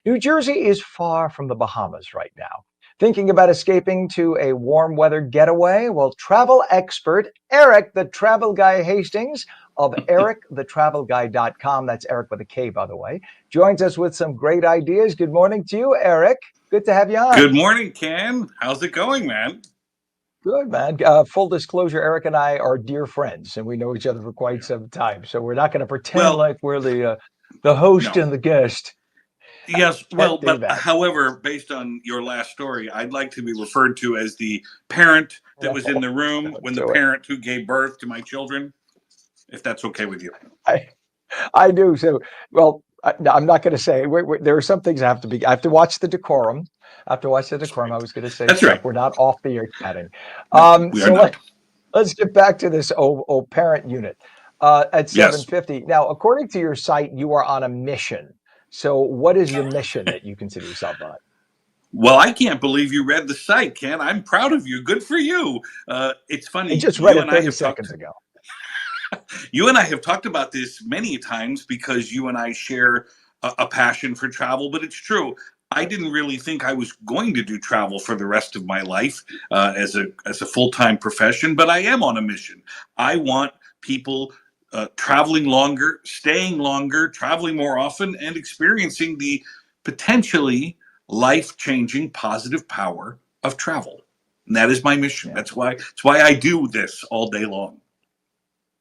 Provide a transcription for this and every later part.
New Jersey is far from the Bahamas right now. Thinking about escaping to a warm weather getaway? Well, travel expert Erik the Travel Guy Hastings of ericthetravelguy.com, that's Erik with a K, by the way, joins us with some great ideas. Good morning to you, Erik. Good to have you on. Good morning, Ken. How's it going, man? Good, man. Full disclosure, Erik and I are dear friends, and we know each other for quite Yeah. some time. So we're not going to pretend Well, like we're the host no. and the guest. Yes, Can't well, do but that. however, based on your last story, I'd like to be referred to as the parent that was in Oh, the room don't when the do it. parent who gave birth to my children, if that's okay with you. I, I do. So, well, no, I'm not going to say. There are some things I have to be. I have to watch the decorum. I have to watch the That's decorum. right. I was going to say That's stuff. right. We're not off the air chatting. No, we are So not. let's get back to this parent unit at Yes. 7:50. Now, according to your site, you are on a mission. So, what is the mission that you consider yourself on? Well, I can't believe you read the site, Ken. I'm proud of you. Good for you. It's I funny. just read it 30 seconds ago. You and I have talked about this many times because you and I share a passion for travel, but it's true. I didn't really think I was going to do travel for the rest of my life as a full-time profession, but I am on a mission. I want people traveling longer, staying longer, traveling more often, and experiencing the potentially life-changing positive power of travel. And that is my mission. Yeah. That's why I do this all day long.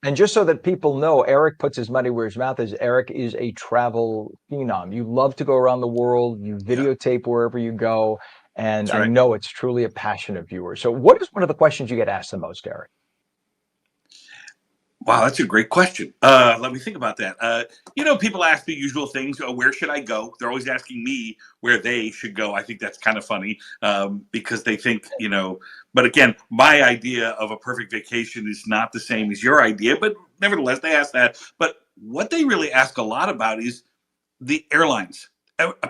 And just so that people know, Erik puts his money where his mouth is. Erik is a travel phenom. You love to go around the world. You Yeah, videotape wherever you go. And that's I right. know it's truly a passion of yours. So what is one of the questions you get asked the most, Erik? Wow, that's a great question. Let me think about that. People ask the usual things. Oh, where should I go? They're always asking me where they should go. I think that's kind of funny because they think, but again, my idea of a perfect vacation is not the same as your idea. But nevertheless, they ask that. But what they really ask a lot about is the airlines.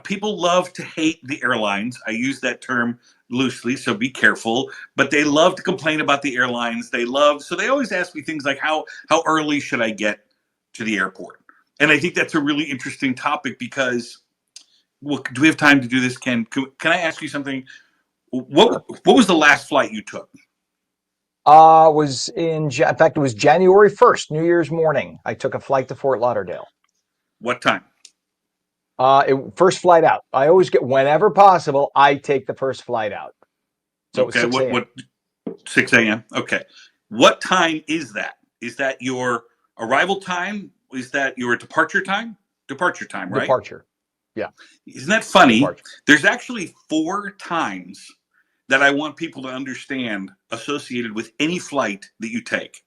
People love to hate the airlines. I use that term loosely, so be careful. But they love to complain about the airlines. So they always ask me things like how early should I get to the airport? And I think that's a really interesting topic because, well, do we have time to do this, Ken? Can I ask you something? What Sure. what was the last flight you took? In fact, it was January 1st, New Year's morning. I took a flight to Fort Lauderdale. What time? First flight out. I always get, whenever possible, I take the first flight out. So it was Okay, 6 a.m. what 6 a.m. Okay. What time is that? Is that your arrival time? Is that your departure time? Departure time, right? Departure. Yeah, Isn't that funny? departure. There's actually four times that I want people to understand associated with any flight that you take.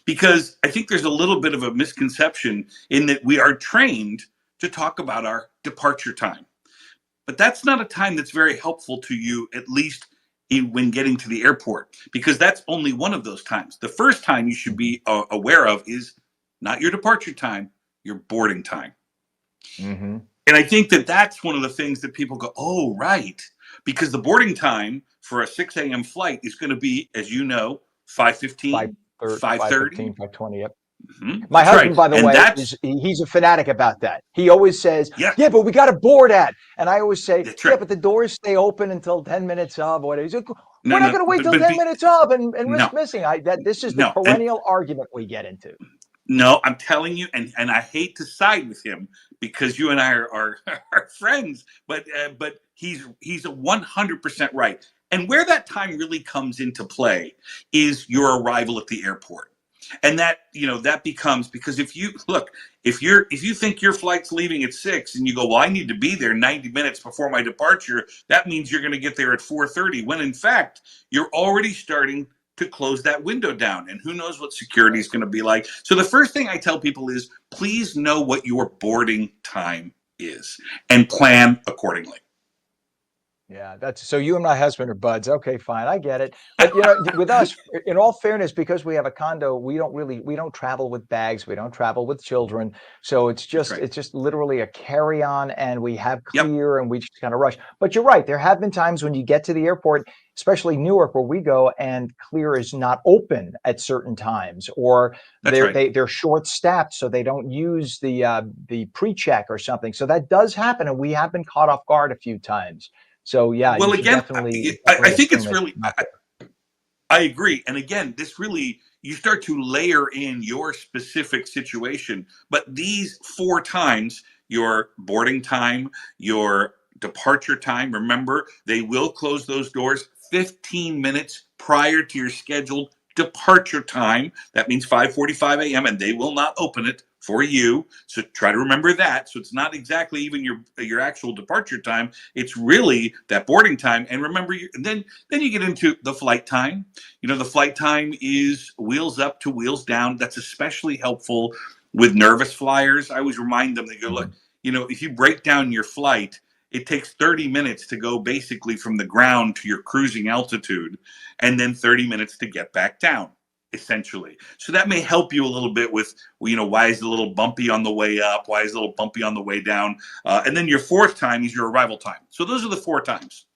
Because I think there's a little bit of a misconception in that we are trained to talk about our departure time. But that's not a time that's very helpful to you, at least when getting to the airport, because that's only one of those times. The first time you should Mm-hmm. be aware of is not your departure time, your boarding time. Mm-hmm. And I think that that's one of the things that people go, oh, right. Because the boarding time for a 6 a.m. flight is going to be, as you know, 5:15, 5:30. 5:15, 5:20. Yep. My That's right. husband, by the And way, that's, he's a fanatic about that. He always says, yeah, "Yeah, but we got to board at." And I always say, that's "Yeah, right. but the doors stay open until 10 minutes of whatever." He's like, No, "We're not no, going to wait till but 10 minutes of and risk no, missing." This is the no. And perennial argument we get into. no, I'm telling you, and I hate to side with him because you and I are friends, but he's a 100% right. And where that time really comes into play is your arrival at the airport, and that becomes because if you think your flight's leaving at 6 and you go, well, I need to be there 90 minutes before my departure, that means you're going to get there at 4:30. When in fact you're already starting to close that window down. And who knows what security Right. is going to be like. So the first thing I tell people is please know what your boarding time is and plan accordingly. Yeah, that's so you and my husband are buds. Okay, fine. I get it. But with us, in all fairness, because we have a condo, we don't travel with bags, we don't travel with children. So That's right. it's just literally a carry-on and we have Yep, clear and we just kind of rush. But you're right, there have been times when you get to the airport, especially Newark where we go, and clear is not open at certain times, or that's right. they're short staffed, so they don't use the pre-check or something. So that does happen, and we have been caught off guard a few times. So yeah, you Well, should again, I definitely think assume it's it's really, not there. I agree. And again, this really, you start to layer in your specific situation. But these four times, your boarding time, your departure time, remember, they will close those doors 15 minutes prior to your scheduled departure time. That means 5:45 a.m. and they will not open it for you. So try to remember that. So it's not exactly even your actual departure time. It's really that boarding time. And remember, then you get into the flight time. The flight time is wheels up to wheels down. That's especially helpful with nervous flyers. I always remind them, they go, look, Mhm. if you break down your flight, it takes 30 minutes to go basically from the ground to your cruising altitude, and then 30 minutes to get back down, essentially. So that may help you a little bit with, why is it a little bumpy on the way up? Why is it a little bumpy on the way down? And then your fourth time is your arrival time. So those are the four times.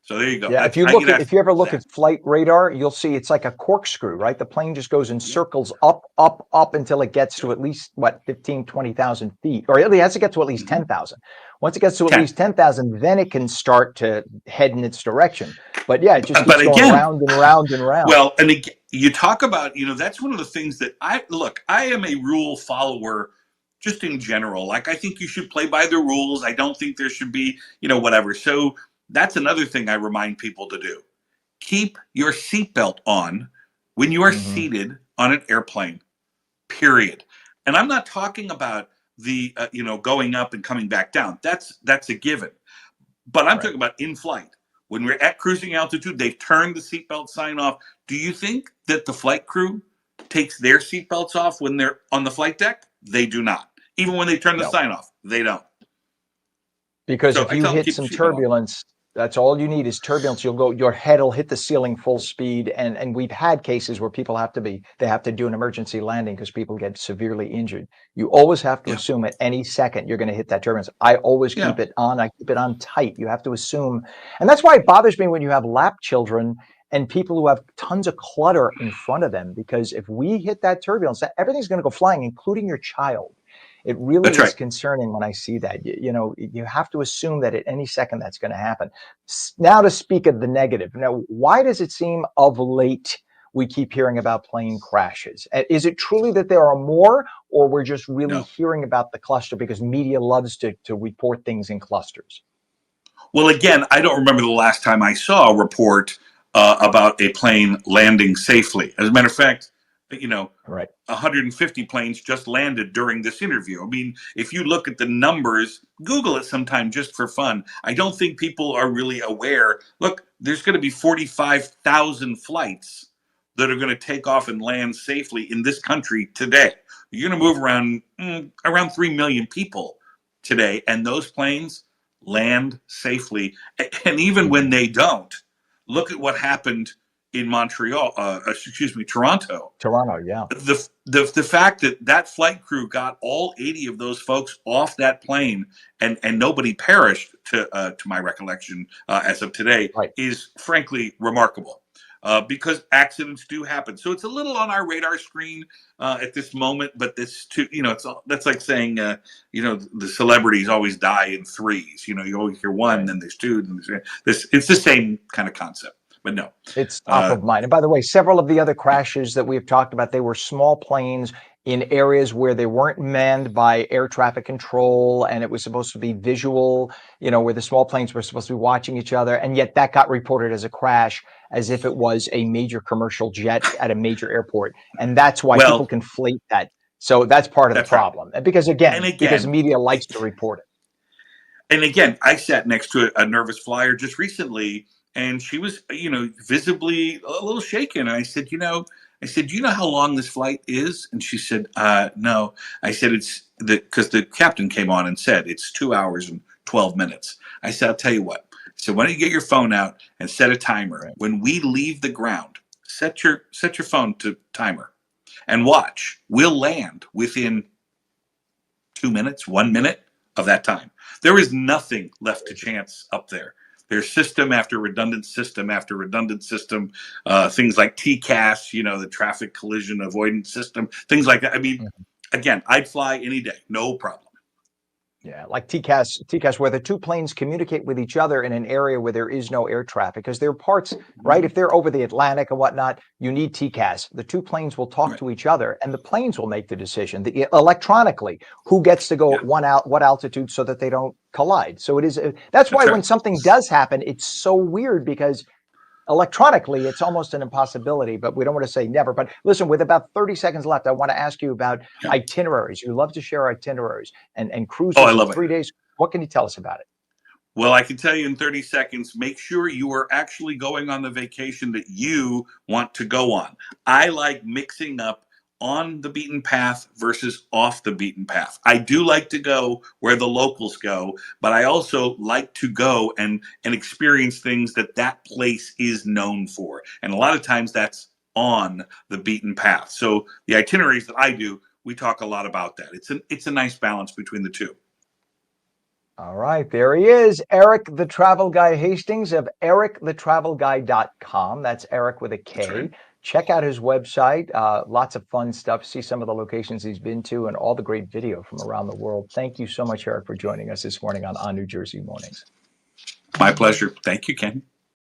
So there you go. Yeah, That's I get if asked you ever look at that. flight radar, you'll see it's like a corkscrew, right? The plane just goes in Yeah. circles up, up, up until it gets Yep. to at least what 15, 20,000 feet, or it has to get to at least Mm-hmm. 10,000. Once it gets to at 10. least 10,000, then it can start to head in its direction. But yeah, it just But keeps going again, round and round and round. well, and again, you talk about, that's one of the things that I am a rule follower just in general. Like, I think you should play by the rules. I don't think there should be, whatever. So that's another thing I remind people to do. Keep your seatbelt on when you are Hmm. seated on an airplane, period. And I'm not talking about the, going up and coming back down. That's a given. But I'm Right. talking about in flight. When we're at cruising altitude, they've turned the seatbelt sign off. Do you think that the flight crew takes their seatbelts off when they're on the flight deck? They do not. Even when they turn the No. sign off, they don't. Because So if I you tell them hit keep some your seatbelt on. turbulence, that's all you need is turbulence. Your head will hit the ceiling full speed. And we've had cases where people they have to do an emergency landing because people get severely injured. You always have to Yeah, assume at any second you're going to hit that turbulence. I always yeah. keep it on. I keep it on tight. You have to assume. And that's why it bothers me when you have lap children and people who have tons of clutter in front of them, because if we hit that turbulence, everything's going to go flying, including your child. It That's really is right. concerning when I see that. You have to assume that at any second that's going to happen. Now, to speak of the negative, now, why does it seem of late we keep hearing about plane crashes? Is it truly that there are more, or we're just really No. hearing about the cluster because media loves to report things in clusters? Well, again, I don't remember the last time I saw a report about a plane landing safely. As a matter of fact, you know, Right. 150 planes just landed during this interview. I mean, if you look at the numbers, Google it sometime just for fun. I don't think people are really aware. Look, there's going to be 45,000 flights that are going to take off and land safely in this country today. You're going to move around 3 million people today, and those planes land safely. And even when Mhm. they don't, look at what happened in Montreal, excuse me, Toronto. Toronto, yeah. The fact that that flight crew got all 80 of those folks off that plane and nobody perished to my recollection as of today Right. is frankly remarkable. Because accidents do happen, so it's a little on our radar screen at this moment. But this too, that's like saying, the celebrities always die in threes. You always hear one, Right. then there's two, then there's this. It's the same kind of concept, but no. It's top Uh, of mind. And by the way, several of the other crashes that we've talked about, they were small planes in areas where they weren't manned by air traffic control, and it was supposed to be visual, where the small planes were supposed to be watching each other. And yet that got reported as a crash, as if it was a major commercial jet at a major airport. And that's why people well, conflate that. So that's part of the that's right. problem. And because And because the again, media likes to report it. I sat next to a nervous flyer just recently, and she was, visibly a little shaken. And I said, "Do you know how long this flight is?" And she said, "No." I said, "It's because the captain came on and said it's 2 hours and 12 minutes. I said, I'll tell you what. So why don't you get your phone out and set a timer? Right. When we leave the ground, set your phone to timer and watch. We'll land within 2 minutes, 1 minute of that time. There is nothing left to chance up there. There's system after redundant system after redundant system, things like TCAS, the traffic collision avoidance system, things like that. I mean, again, I'd fly any day, no problem. Yeah, like TCAS, where the two planes communicate with each other in an area where there is no air traffic, because there are parts, right? If they're over the Atlantic and whatnot, you need TCAS. The two planes will talk to each other, and the planes will make the decision electronically who gets to go at what altitude so that they don't collide. So it is. That's why when something does happen, it's so weird because electronically, it's almost an impossibility, but we don't want to say never. But listen, with about 30 seconds left, I want to ask you about itineraries. You love to share itineraries and cruises I love in 3 days. What can you tell us about it? Well, I can tell you in 30 seconds, make sure you are actually going on the vacation that you want to go on. I like mixing up on the beaten path versus off the beaten path. I do like to go where the locals go, but I also like to go and experience things that place is known for. And a lot of times that's on the beaten path. So the itineraries that I do, we talk a lot about that. It's a nice balance between the two. All right, there he is, Erik the Travel Guy Hastings of erikthetravelguy.com. That's Erik with a K. Right. Check out his website. Lots of fun stuff. See some of the locations he's been to and all the great video from around the world. Thank you so much, Erik, for joining us this morning on New Jersey Mornings. My pleasure. Thank you, Ken.